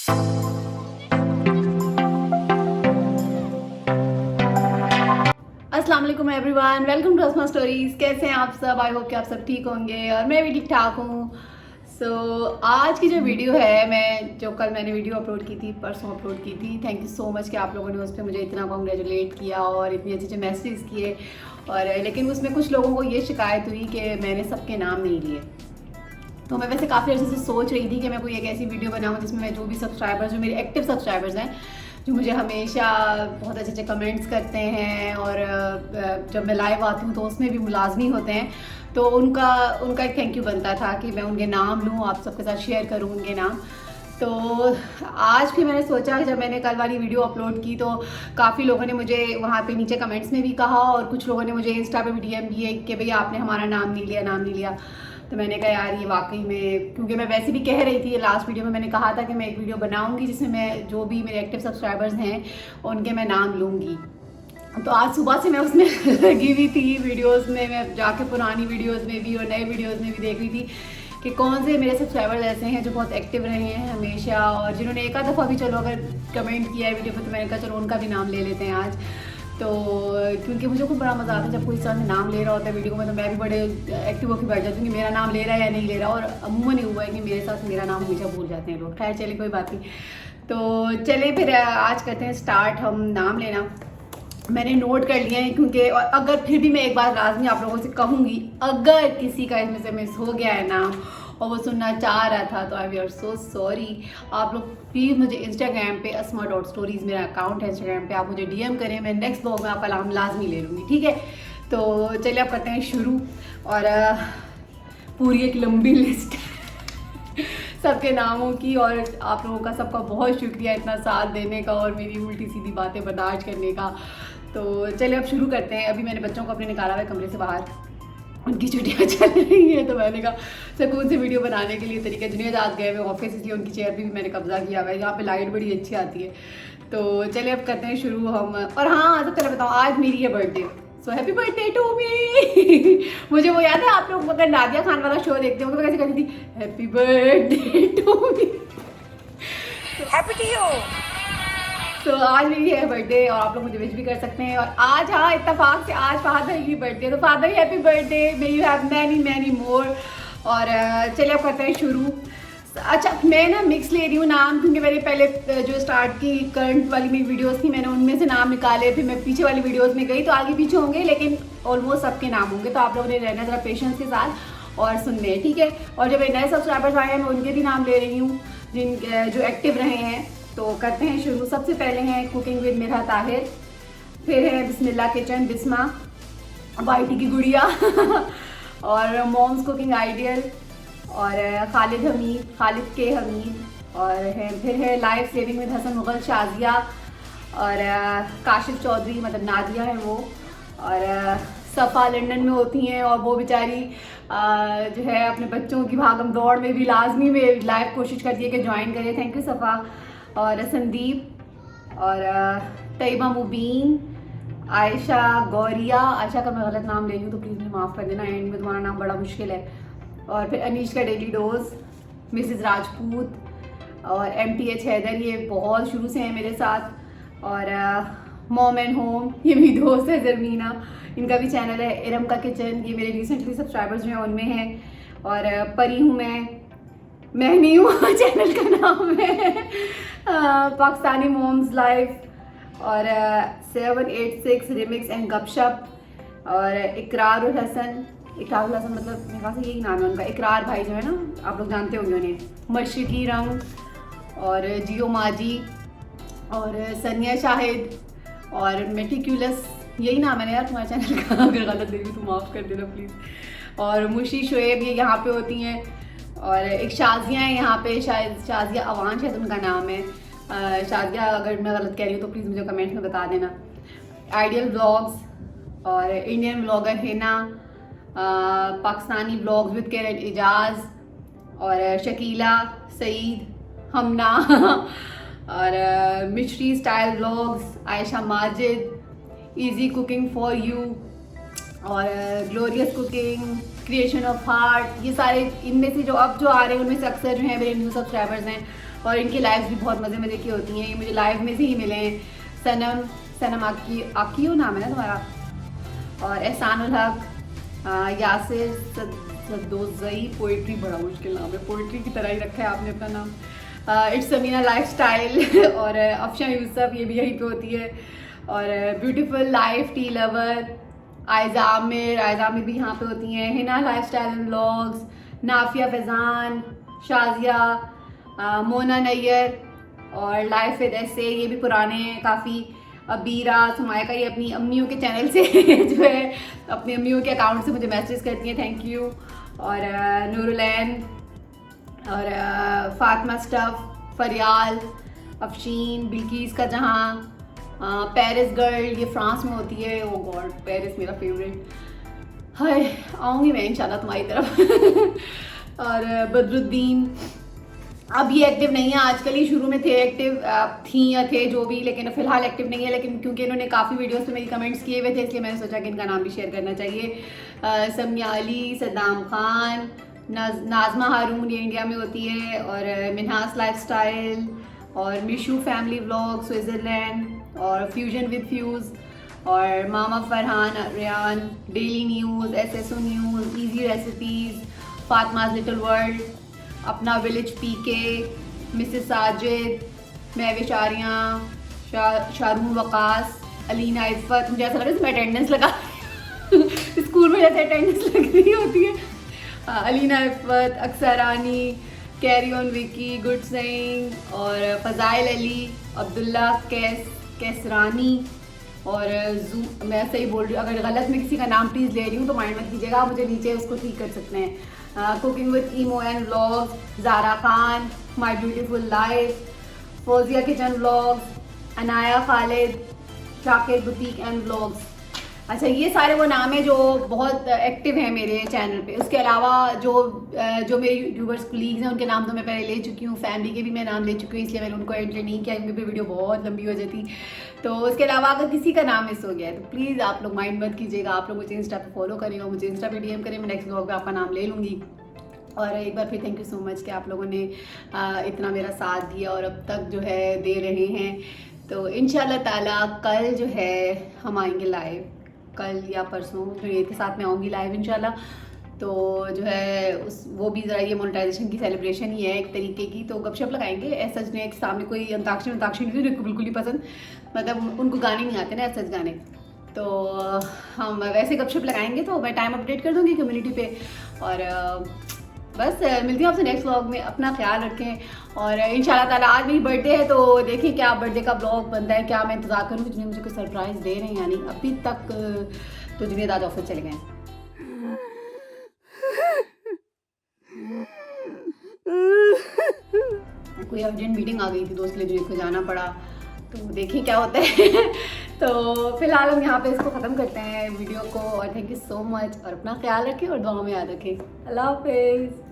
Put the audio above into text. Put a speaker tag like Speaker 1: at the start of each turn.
Speaker 1: अस्सलाम वालेकुम everyone, welcome to Asma stories. कैसे हैं आप सब? आई होप कि आप सब ठीक होंगे और मैं भी ठीक ठाक हूँ। आज की जो वीडियो है, कल मैंने वीडियो अपलोड की थी, परसों अपलोड की थी। थैंक यू सो मच कि आप लोगों ने उस पर मुझे इतना कॉन्ग्रेचुलेट किया और इतने अच्छे अच्छे मैसेज किए। और लेकिन उसमें कुछ लोगों को ये शिकायत हुई कि मैंने सबके नाम नहीं लिए। तो मैं वैसे काफ़ी अर्से से सोच रही थी कि मैं कोई एक ऐसी वीडियो बनाऊँ जिसमें मैं जो भी सब्सक्राइबर्स, जो मेरे एक्टिव सब्सक्राइबर्स हैं, जो मुझे हमेशा बहुत अच्छे अच्छे कमेंट्स करते हैं और जब मैं लाइव आती हूँ तो उसमें भी मुलाजमी होते हैं, तो उनका एक थैंक यू बनता था कि मैं उनके नाम लूँ, आप सबके साथ शेयर करूँ उनके नाम। तो आज भी मैंने सोचा, जब मैंने कल वाली वीडियो अपलोड की तो काफ़ी लोगों ने मुझे वहाँ पे नीचे कमेंट्स में भी कहा और कुछ लोगों ने मुझे इंस्टा पे भी डीएम किए कि भैया आपने हमारा नाम नहीं लिया। तो मैंने कहा यार, ये वाकई में, क्योंकि मैं वैसे भी कह रही थी, लास्ट वीडियो में मैंने कहा था कि मैं एक वीडियो बनाऊंगी जिसमें मैं जो भी मेरे एक्टिव सब्सक्राइबर्स हैं उनके मैं नाम लूँगी। तो आज सुबह से मैं उसमें लगी हुई थी वीडियोस में, मैं जाके पुरानी वीडियोस में भी और नए वीडियोस में भी देख रही थी कि कौन से मेरे सब्सक्राइबर्स ऐसे हैं जो बहुत एक्टिव रहे हैं हमेशा, और जिन्होंने एक आध दफ़ा भी चलो अगर कमेंट किया है वीडियो पर, तो मैंने कहा चलो उनका भी नाम ले लेते हैं आज। तो क्योंकि मुझे खूब बड़ा मज़ा आता है जब कोई इंसान नाम ले रहा होता है वीडियो में, तो मैं भी बड़े एक्टिव होकर बैठ जाती हूँ कि मेरा नाम ले रहा है या नहीं ले रहा। और अमूमन ही हुआ है कि मेरे साथ मेरा नाम हमेशा भूल जाते हैं लोग। खैर चलिए, कोई बात नहीं। तो चलिए फिर आज करते हैं स्टार्ट हम नाम लेना। मैंने नोट कर लिया है, क्योंकि और अगर फिर भी मैं एक बार लाजमी आप लोगों से कहूँगी, अगर किसी का इसमें से मिस हो गया है नाम और वो सुनना चाह रहा था, तो आई वी आर सो सॉरी। आप लोग प्लीज़ मुझे इंस्टाग्राम पे asma.stories मेरा अकाउंट है इंस्टाग्राम पे, आप मुझे डीएम करें, मैं नेक्स्ट ब्लॉग में आपका नाम लाजमी ले लूँगी, ठीक है? तो चलिए आप करते हैं शुरू। और पूरी एक लंबी लिस्ट सबके नामों की, और आप लोगों का सबका बहुत शुक्रिया इतना साथ देने का और मेरी उल्टी सीधी बातें बर्दाश्त करने का। तो चलिए अब शुरू करते हैं। अभी मैंने बच्चों को अपने निकाला हुआ है कमरे से बाहर, उनकी छुट्टियाँ चल रही हैं, तो मैंने कहा सुकून से वीडियो बनाने के लिए तरीका। जुनेद आज गए हुए ऑफिस, इसलिए उनकी चेयर पे भी मैंने कब्जा किया हुआ है। यहाँ पे लाइट बड़ी अच्छी आती है। तो चलिए अब करते हैं शुरू हम। और हाँ, सबसे पहले बताओ, आज मेरी है birthday, so happy birthday to me. मुझे वो याद है, आप लोग अगर नादिया खान वाला शो देखते होंगे तो कैसे कहती थी, happy birthday to me, happy to you. तो आज मेरी है बर्थडे और आप लोग मुझे विश भी कर सकते हैं। और आज, हाँ, इत्तेफाक से आज फादर की बर्थडे, तो father happy birthday, may you have many many more. और चलिए अब करते हैं शुरू। अच्छा, मैं ना मिक्स ले रही हूँ नाम, क्योंकि मैंने पहले जो स्टार्ट की करंट वाली मेरी वीडियोस थी, मैंने उनमें से नाम निकाले, फिर मैं पीछे वाली वीडियोस में गई, तो आगे पीछे होंगे लेकिन ऑलमोस्ट सबके नाम होंगे। तो आप लोगों ने रहना ज़रा पेशेंस के साथ और सुनने, ठीक है? और जब नए सब्सक्राइबर्स आए हैं मैं उनके भी नाम ले रही हूँ, जो एक्टिव रहे हैं। तो करते हैं शुरू। सबसे पहले हैं कुकिंग विद मिरहा ताहिर, फिर है बिस्मिल्लाह किचन बिस्मा, वाईटी की गुड़िया और मॉम्स कुकिंग आइडियल, और खालिद के हमीद, और फिर है life saving with Hasan Mughal Shazia, और काशिफ चौधरी, मतलब नादिया है वो, और सफ़ा लंदन में होती हैं और वो बेचारी जो है अपने बच्चों की भागम दौड़ में भी लाजमी में लाइव कोशिश करती है कि ज्वाइन करें। थैंक यू सफ़ा। और संदीप, और तैयबा मुबीन, आयशा गौरिया, आयशा का मैं गलत नाम ले रही हूँ तो प्लीज़ मुझे माफ़ कर देना, एंड में तुम्हारा नाम बड़ा मुश्किल है। और फिर अनीश का डेली डोज, मिसेस राजपूत, और MTH हैदर, ये बहुत शुरू से हैं मेरे साथ। और मॉम एंड होम, ये मेरी दोस्त है जरमीना, इनका भी चैनल है। इरम का किचन, ये मेरे रिसेंटली सब्सक्राइबर्स जो हैं उनमें हैं। और परी हूँ मैं नहीं हूँ चैनल का नाम है पाकिस्तानी मोम्स लाइफ, और 786 रिमिक्स एंड गपशप, और इकरारुल हसन मतलब मेरे ख्याल से यही नाम है उनका, इकरार भाई जो है ना, आप लोग जानते होंगे उन्हें। मशरकी रंग, और जियो माजी, और सनिया शाहिद, और मेटिक्यूलस, यही नाम है ना यार तुम्हारे चैनल का, अगर गलत दे रही तो माफ़ कर देना प्लीज़। और मुशी शोएब, ये यहाँ पे होती हैं। और एक शाजिया है यहाँ पे, शायद शाजिया अवान शायद उनका नाम है। शाजिया, अगर मैं गलत कह रही हूँ तो प्लीज़ मुझे कमेंट्स में बता देना। आइडियल व्लॉग्स, और Indian vlogger Hina, Pakistani vlogs with Kiran Ijaz, और शकीला सईद, हमना और Mishri style vlogs, Ayesha Majid, easy cooking for you, और glorious cooking, creation of heart, ये सारे इनमें से जो अब जो आ रहे हैं उनमें से अक्सर जो हैं मेरे न्यू सब्सक्राइबर्स हैं। और इनकी लाइव्स भी बहुत मज़े मज़े की होती हैं। ये मुझे लाइव में से ही मिले हैं। सनम आकियो नाम है ना तुम्हारा, और एहसानुल हक, यासिर सदोज़ई, पोइट्री बड़ा मुश्किल नाम है, पोइट्री की तरह ही रखा है आपने अपना नाम, इट्स समीना लाइफस्टाइल और अफशा यूसुफ, ये भी यहीं पे होती है, और beautiful life, tea lover, Ayza Aamir भी यहाँ पे होती हैं, Hina lifestyle and vlogs, Nafia Faizan, Shazia, Mona Nayyar, और लाइफ विद ऐसे, ये भी पुराने हैं काफ़ी। अबीरा सुमाया का, ये अपनी अम्मियों के चैनल से जो है अपनी अम्मियों के अकाउंट से मुझे मैसेज करती हैं, थैंक यू। और नूरुलैन, और फातिमा स्टफ, फरियाल, अफशीन, बिल्किस का जहाँ, पेरिस गर्ल, ये फ्रांस में होती है। ओ गॉड, पेरिस मेरा फेवरेट, हाय आऊँगी मैं इंशाल्लाह तुम्हारी तरफ। और बदरुद्दीन, अब ये एक्टिव नहीं है, आजकल ही शुरू में थे एक्टिव, थी या थे जो भी, लेकिन फ़िलहाल एक्टिव नहीं है। लेकिन क्योंकि इन्होंने काफ़ी वीडियोस पे मेरी कमेंट्स किए हुए थे, इसलिए मैंने सोचा कि इनका नाम भी शेयर करना चाहिए। समिया अली, सद्दाम खान, नाज़मा हारून, ये इंडिया में होती है, और मिनहास लाइफस्टाइल, और मिशू फैमिली व्लॉग स्विट्ज़रलैंड, और फ्यूजन विद फ्यूज़, और मामा Farhan Riyan, daily news, SSO news, easy recipes, Fatima's little world, अपना विलेज PK, मिसेस साजिद, मैं विशारियाँ, शारून वकास, अलीना इफ़त, मुझे ऐसा लग रहा है मैं अटेंडेंस लगा स्कूल में जैसे अटेंडेंस लग रही होती है। अलीना इफ़त, अक्सरानी, carry on Vicky, good saying, और फ़ज़ाइल अली, अब्दुल्ला कैसरानी, और मैं सही बोल रही हूँ, अगर गलत मैं किसी का नाम प्लीज़ ले रही हूँ तो माइंड मत कीजिएगा, मुझे नीचे उसको ठीक कर सकते हैं। Cooking with Emo and vlogs, Zara Khan, my beautiful life, Fauzia kitchen vlogs, Anaya Khalid, Shakir boutique and vlogs. अच्छा, ये सारे वो नाम है जो बहुत एक्टिव हैं मेरे चैनल पे। उसके अलावा जो मेरे यूट्यूबर्स कलीग्स हैं उनके नाम तो मैं पहले ले चुकी हूँ, फैमिली के भी मैं नाम ले चुकी हूँ, इसलिए मैंने उनको एंट्री नहीं किया क्योंकि वीडियो बहुत लंबी हो जाती। तो उसके अलावा अगर किसी का नाम मिस हो गया है तो प्लीज़ आप लोग माइंड मत कीजिएगा, आप लोग मुझे इंस्टा पे फॉलो करेंगे, मुझे इंस्टा पे DM करें, मैं नेक्स्ट व्लॉग पे आपका नाम ले लूँगी। और एक बार फिर थैंक यू सो मच कि आप लोगों ने इतना मेरा साथ दिया और अब तक जो है दे रहे हैं। तो इंशाल्लाह ताला कल जो है हम आएंगे लाइव, कल या परसों जुनैद के साथ में आऊँगी लाइव इंशाल्लाह। तो जो है वो भी ज़रा ये मोनेटाइजेशन की सेलिब्रेशन ही है एक तरीके की, तो गपशप लगाएंगे। ऐसा जुनैद के सामने कोई अंताक्षरी नहीं, बिल्कुल ही पसंद, मतलब उनको गाने नहीं आते ना ऐसा गाने, तो हम वैसे गपशप लगाएंगे। तो मैं टाइम अपडेट कर दूँगी कम्युनिटी पे, और बस मिलती हूँ आपसे नेक्स्ट व्लॉग में। अपना ख्याल रखें, और इंशाल्लाह ताला आज मेरी बर्थडे है, तो देखिए क्या बर्थडे का व्लॉग बनता है, क्या मैं इंतज़ार करूँ कि जुनैद मुझे कोई सरप्राइज़ दे रहे हैं या नहीं। अभी तक तो जुनैद आज ऑफिस चले गए। कोई अर्जेंट मीटिंग आ गई थी दोस्त के लिए, जुनैद को जाना पड़ा, तो देखिए क्या होता है। तो फिलहाल हम यहाँ पे इसको ख़त्म करते हैं वीडियो को, और थैंक यू सो मच, और अपना ख्याल रखें और दुआ में याद रखें। अल्लाह हाफिज़।